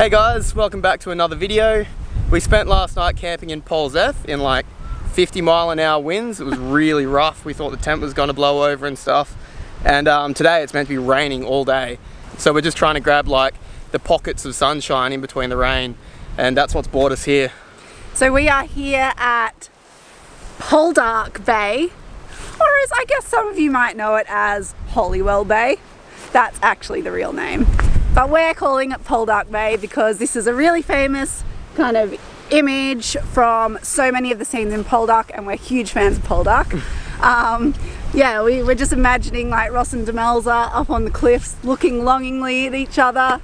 Hey guys, welcome back to another video. We spent last night camping in Polzeath in like 50-mile-an-hour winds. It was really rough. We thought the tent was going to blow over and stuff. And today it's meant to be raining all day. So we're just trying to grab like the pockets of sunshine in between the rain. And that's what's brought us here. So we are here at Poldark Bay, or as I guess some of you might know it as Holywell Bay. That's actually the real name. But we're calling it Poldark Bay because this is a really famous kind of image from so many of the scenes in Poldark, and we're huge fans of Poldark. Yeah, we're just imagining like Ross and Demelza up on the cliffs looking longingly at each other.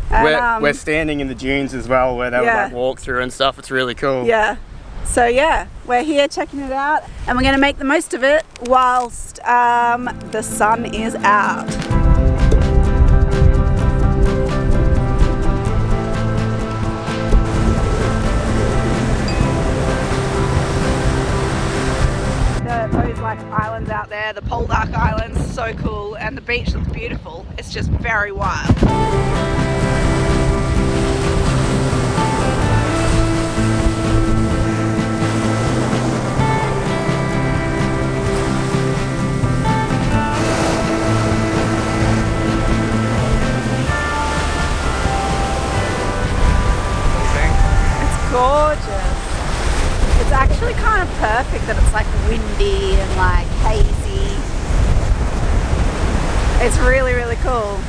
And, we're standing in the dunes as well where they would like walk through and stuff. It's really cool. Yeah. So yeah, we're here checking it out and we're going to make the most of it whilst the sun is out. Those like islands out there, the Poldark Islands, so cool, and the beach looks beautiful. It's just very wild. It's gorgeous. It's actually kind of perfect that it's like windy and like hazy. It's really, really cool.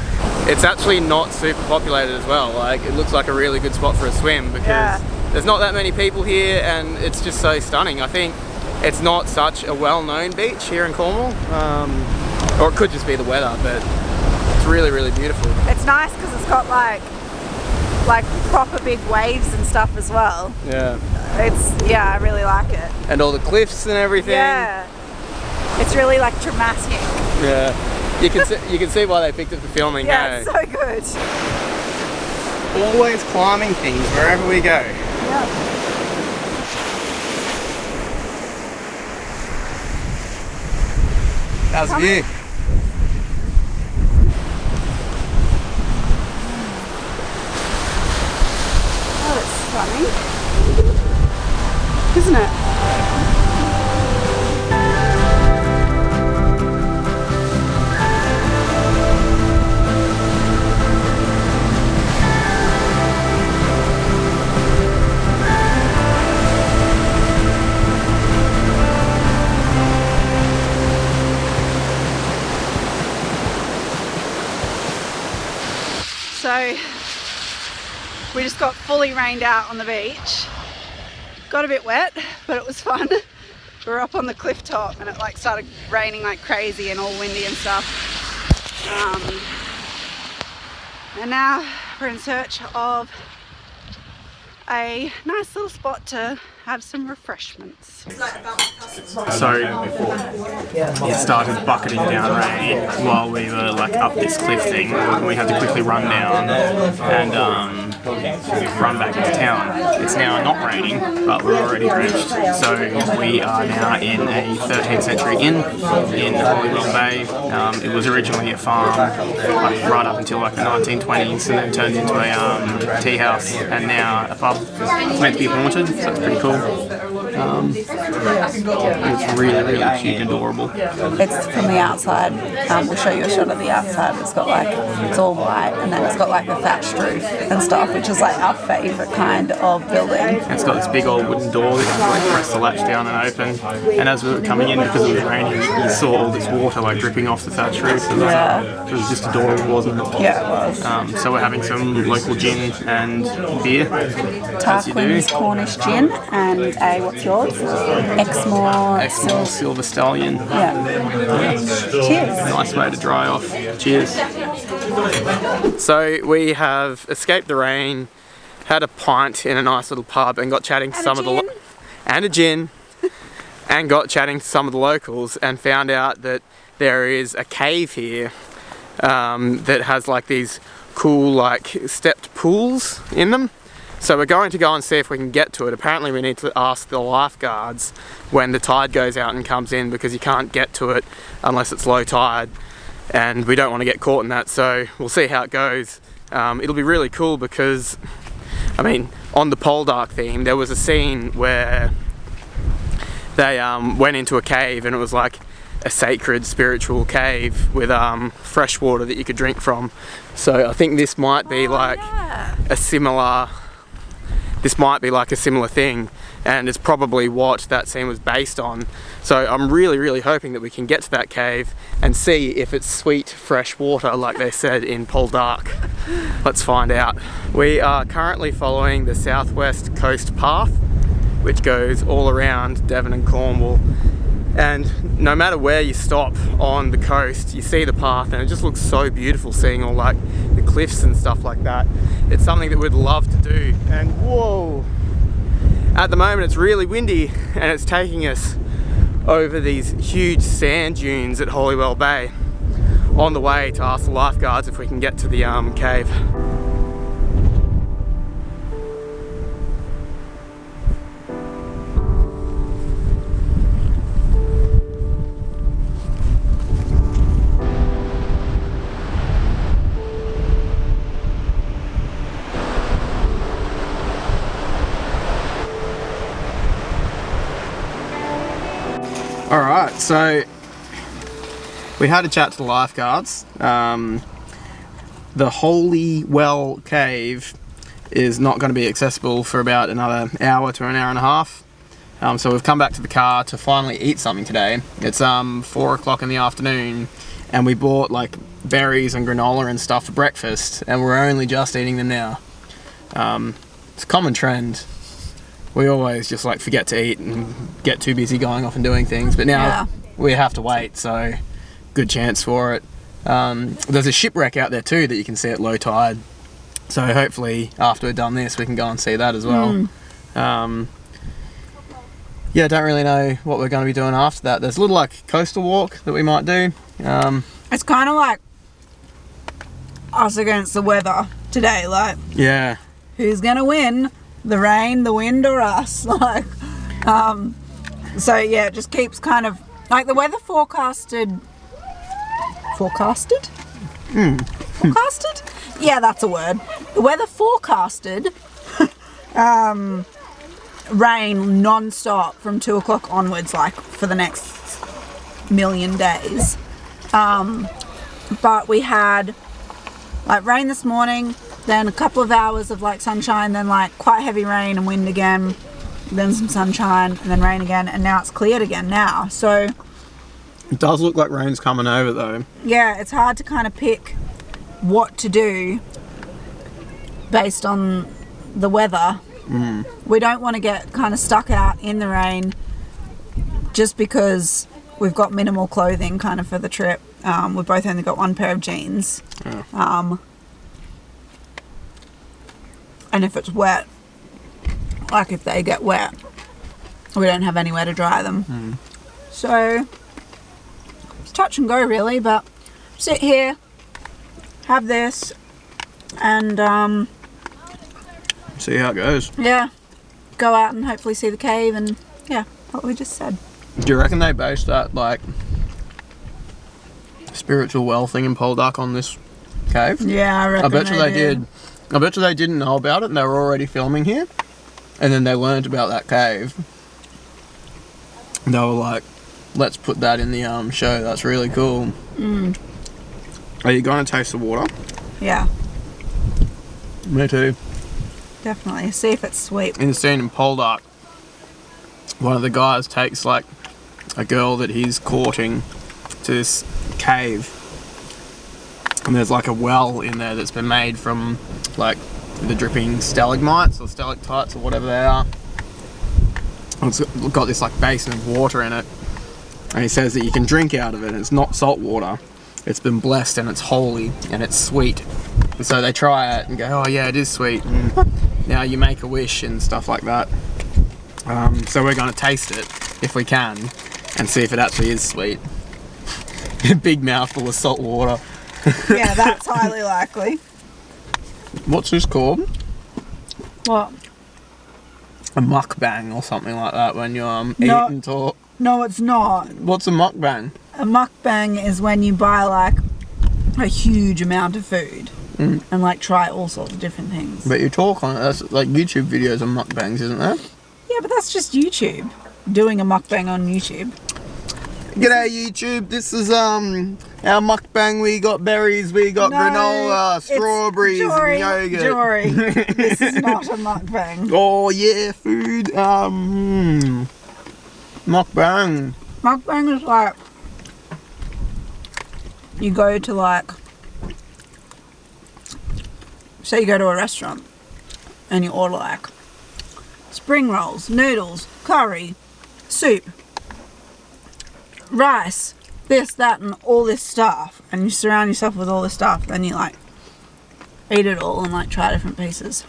It's actually not super populated as well. Like, it looks like a really good spot for a swim because there's not that many people here and it's just so stunning. I think it's not such a well-known beach here in Cornwall, or it could just be the weather, but it's really, really beautiful. It's nice because it's got like proper big waves and stuff as well. Yeah. Yeah, I really like it. And all the cliffs and everything. Yeah. It's really like dramatic. Yeah. You can see why they picked it for filming. Yeah, it's so good. Always climbing things wherever we go. Yeah. How's the view? Oh, it's stunning. Isn't it? So we just got fully rained out on the beach. Got a bit wet, but it was fun. We were up on the cliff top and it like started raining like crazy and all windy and stuff. And now we're in search of a nice little spot to have some refreshments. So it started bucketing down rain while we were like up this cliff thing, and we had to quickly run down and run back into town. It's now not raining, but we're already drenched. So we are now in a 13th century inn in Holywell Bay. It was originally a farm like, right up until like the 1920s, and then turned into a tea house, and now a pub. It's meant to be haunted, so it's pretty cool. It's really, really cute and adorable. It's from the outside. We'll show you a shot of the outside. It's got like, it's all white, and then it's got like a thatched roof and stuff, which is like our favourite kind of building. And it's got this big old wooden door that you can like press the latch down and open. And as we were coming in, because it was raining, you saw all this water like dripping off the thatched roof. And it was just adorable, wasn't it? Yeah, it was. So we're having some local gin and beer. Tarquin's Cornish gin and a, what's yours? Exmoor Silver Stallion. Yeah. Cheers. Nice way to dry off. Cheers. So we have escaped the rain, had a pint in a nice little pub, and got chatting to some of the and a gin, and got chatting to some of the locals, and found out that there is a cave here that has like these cool like stepped pools in them. So we're going to go and see if we can get to it. Apparently we need to ask the lifeguards when the tide goes out and comes in, because you can't get to it unless it's low tide, and we don't want to get caught in that, so we'll see how it goes. It'll be really cool because I mean, on the Poldark theme, there was a scene where they went into a cave, and it was like a sacred spiritual cave with fresh water that you could drink from. So I think this might be a similar thing, and it's probably what that scene was based on. So I'm really hoping that we can get to that cave and see if it's sweet fresh water like they said in Poldark. Let's find out. We are currently following the southwest coast path, which goes all around Devon and Cornwall, and no matter where you stop on the coast, you see the path, and it just looks so beautiful seeing all like the cliffs and stuff like that. It's something that we'd love to do. And whoa, at the moment it's really windy, and it's taking us over these huge sand dunes at Holywell Bay on the way to ask the lifeguards if we can get to the cave. Alright, so we had a chat to the lifeguards. The Holywell cave is not going to be accessible for about another hour to an hour and a half. So we've come back to the car to finally eat something today. It's 4 o'clock in the afternoon, and we bought like berries and granola and stuff for breakfast, and we're only just eating them now. It's a common trend. We always just like forget to eat and get too busy going off and doing things, but now we have to wait, so good chance for it. There's a shipwreck out there too that you can see at low tide, so hopefully after we've done this we can go and see that as well. Yeah, don't really know what we're going to be doing after that. There's a little like coastal walk that we might do. It's kind of like us against the weather today, like Yeah. who's gonna win? The rain, the wind, or us? Like, so yeah, it just keeps kind of like the weather forecasted. Forecasted? Forecasted? Yeah, that's a word. The weather forecasted rain non-stop from 2 o'clock onwards, like for the next million days. But we had like rain this morning, then a couple of hours of like sunshine, then like quite heavy rain and wind again, then some sunshine and then rain again, and now it's cleared again now. So It does look like rain's coming over though. yeah, it's hard to kind of pick what to do based on the weather. We don't want to get kind of stuck out in the rain just because we've got minimal clothing kind of for the trip. We've both only got one pair of jeans. And if it's wet, like if they get wet, we don't have anywhere to dry them. So it's touch and go really, but sit here, have this, and See how it goes. yeah, go out and hopefully see the cave, and yeah, what we just said. Do you reckon they based that like spiritual well thing in Poldark on this cave? Yeah, I reckon I bet you they did. I bet you they didn't know about it and they were already filming here, and then they learned about that cave. They were like, let's put that in the show, that's really cool. Are you going to taste the water? Yeah, Me too. definitely. See if it's sweet. In the scene in Poldark, one of the guys takes like a girl that he's courting to this cave, and there's like a well in there that's been made from like the dripping stalagmites or stalactites or whatever they are. And it's got this like basin of water in it, and he says that you can drink out of it, and it's not salt water, it's been blessed and it's holy and it's sweet. And so they try it and go, oh yeah, it is sweet, and now you make a wish and stuff like that. So we're going to taste it if we can and see if it actually is sweet. A big mouthful of salt water. Yeah, that's highly likely. What's this called? What? A mukbang or something like that when you eat No. and talk. No, it's not. What's a mukbang? A mukbang is when you buy like a huge amount of food and like try all sorts of different things. But you talk on it. That's like YouTube videos and mukbangs, isn't there? Yeah, but that's just YouTube. Doing a mukbang on YouTube. G'day YouTube, this is our mukbang. We got berries, we got granola, strawberries, and yogurt. Jory, this is not a mukbang. Oh yeah, food. Mukbang. Mukbang is like, you go to like, say you go to a restaurant and you order like spring rolls, noodles, curry, soup, rice, this, that, and all this stuff, and you surround yourself with all this stuff, then you like eat it all and like try different pieces.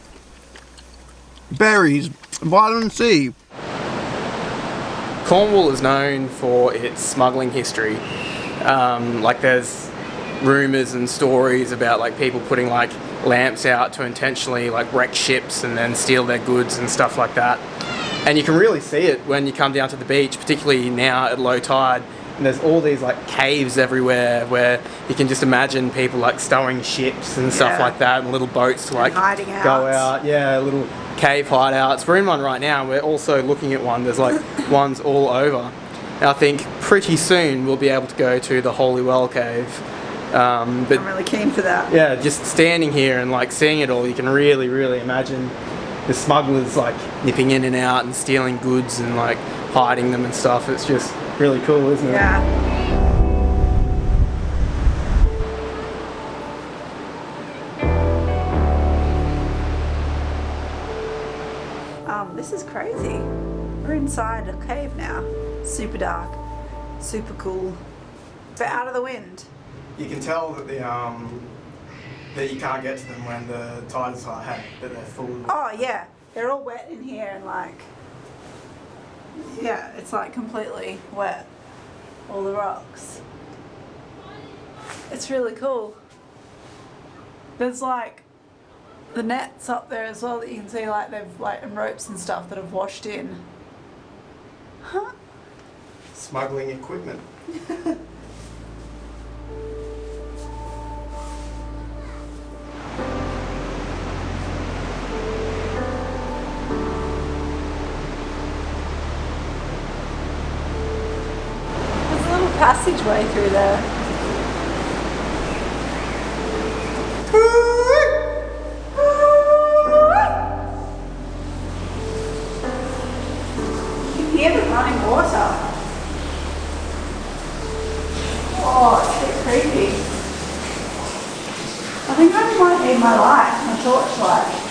Berries, vitamin C. Cornwall is known for its smuggling history. Like there's rumours and stories about like people putting like lamps out to intentionally like wreck ships and then steal their goods and stuff like that. And you can really see it when you come down to the beach, particularly now at low tide. And there's all these like caves everywhere where you can just imagine people like stowing ships and stuff like that, and little boats to like hiding out. Go out. Yeah, little cave hideouts. We're in one right now, and we're also looking at one. There's like ones all over. And I think pretty soon we'll be able to go to the Holywell cave. But I'm really keen for that. yeah, just standing here and like seeing it all, you can really, really imagine the smugglers like nipping in and out and stealing goods and like hiding them and stuff. It's just really cool, isn't it? Yeah. This is crazy. We're inside a cave now. Super dark, super cool, but out of the wind. You can tell that that you can't get to them when the tide is high, that they're full. Oh yeah, they're all wet in here and like, yeah, it's like completely wet. All the rocks. It's really cool. There's like the nets up there as well that you can see, like they've like, and ropes and stuff that have washed in. Huh? Smuggling equipment. Passageway through there. You can hear the running water. Oh, it's a bit creepy. I think I might need my light, my torchlight.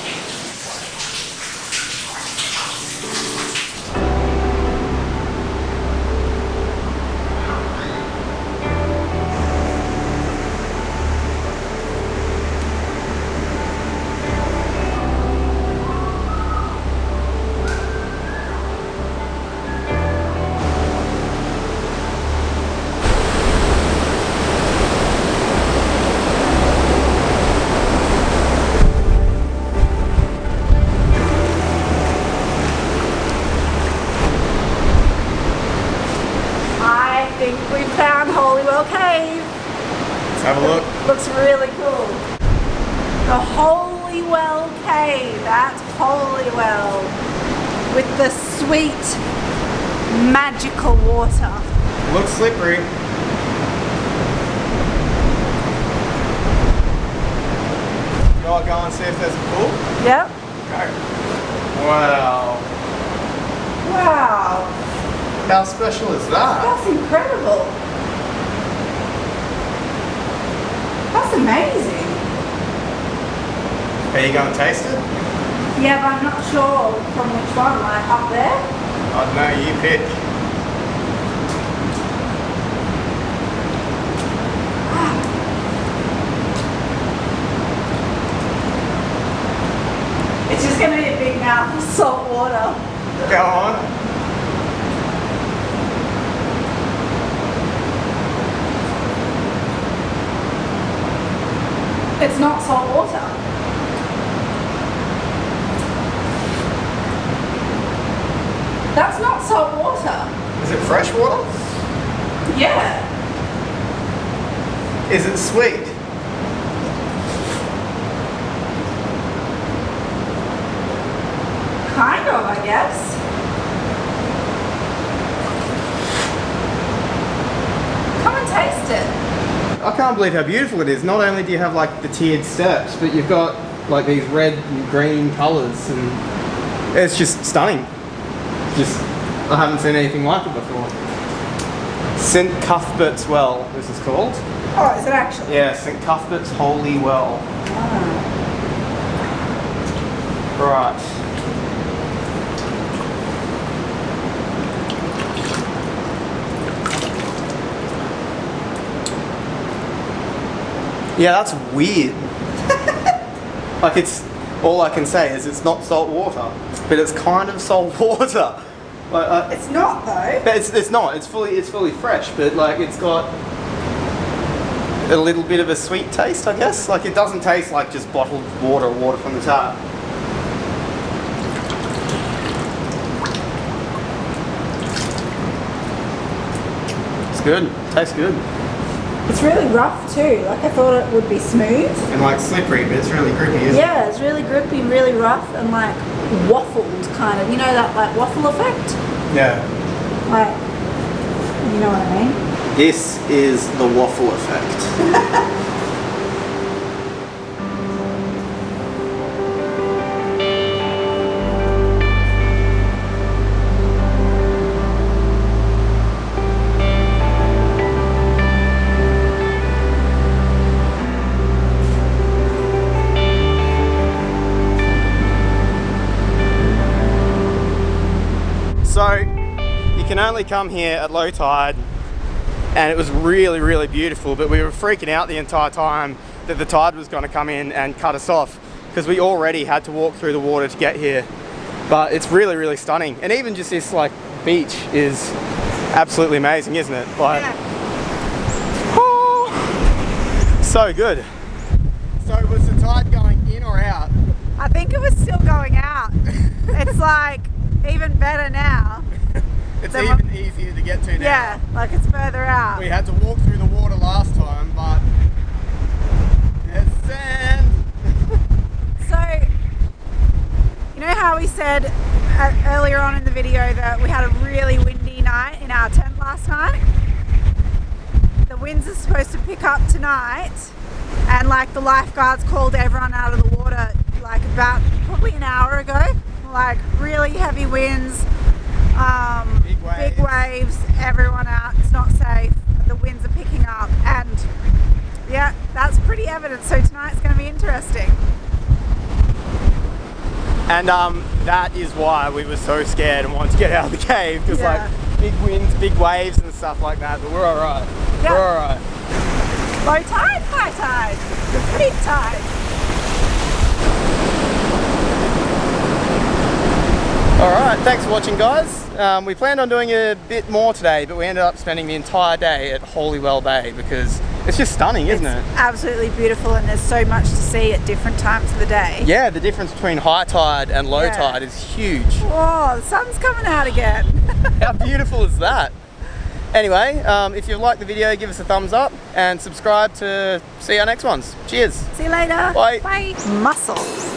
Have a look. Looks really cool. The Holywell Cave at Holywell with the sweet, magical water. Looks slippery. You all go and see if there's a pool? Yep. Okay. Wow. Wow. How special is that? That's incredible. That's amazing. Are you going to taste it? Yeah, but I'm not sure from which one, like up there? I don't know, you pick. It's just going to be a big mouth of salt water. Go on. It's not salt water. That's not salt water. Is it fresh water? Yeah. Is it sweet? guess. Come and taste it. I can't believe how beautiful it is. Not only do you have like the tiered steps, but you've got like these red and green colours, and it's just stunning. I haven't seen anything like it before. St Cuthbert's Well, this is called. Oh, is it actually? Yeah, St Cuthbert's Holy Well. Oh. Right. Yeah, that's weird. Like, it's, all I can say is it's not salt water, but it's kind of salt water. Like, It's not though. but it's not. It's fully fresh, but like it's got a little bit of a sweet taste, I guess. Like, it doesn't taste like just bottled water from the tap. It's good. Tastes good. It's really rough too. Like, I thought it would be smooth. And like slippery, but it's really grippy, isn't it? Yeah, it's really grippy, really rough, and like waffled kind of. You know that like waffle effect? Yeah. Like, you know what I mean? This is the waffle effect. So, you can only come here at low tide, and it was really, really beautiful, but we were freaking out the entire time that the tide was going to come in and cut us off, because we already had to walk through the water to get here. But it's really, really stunning, and even just this like beach is absolutely amazing, isn't it? Like, Yeah. oh, so good. So was the tide going in or out? I think it was still going out. It's like even better now. It's So even easier to get to now. Yeah, like it's further out. We had to walk through the water last time, but there's sand. So, you know how we said earlier on in the video that we had a really windy night in our tent last night? The winds are supposed to pick up tonight, and like the lifeguards called everyone out of the water like about probably an hour ago. Like really heavy winds, big waves, everyone out, it's not safe, the winds are picking up, and yeah, that's pretty evident. So tonight's going to be interesting. And that is why we were so scared and wanted to get out of the cave, because Yeah. like big winds, big waves and stuff like that, but we're alright. Yeah. We're alright. Low tide, high tide, peak tide. Alright, thanks for watching, guys. We planned on doing a bit more today, but we ended up spending the entire day at Holywell Bay because it's just stunning, isn't it? Absolutely beautiful, and there's so much to see at different times of the day. Yeah, the difference between high tide and low Yeah. tide is huge. Oh, the sun's coming out again. How beautiful is that? Anyway, if you've liked the video, give us a thumbs up and subscribe to see our next ones. Cheers. See you later. Bye. Bye. Mussels.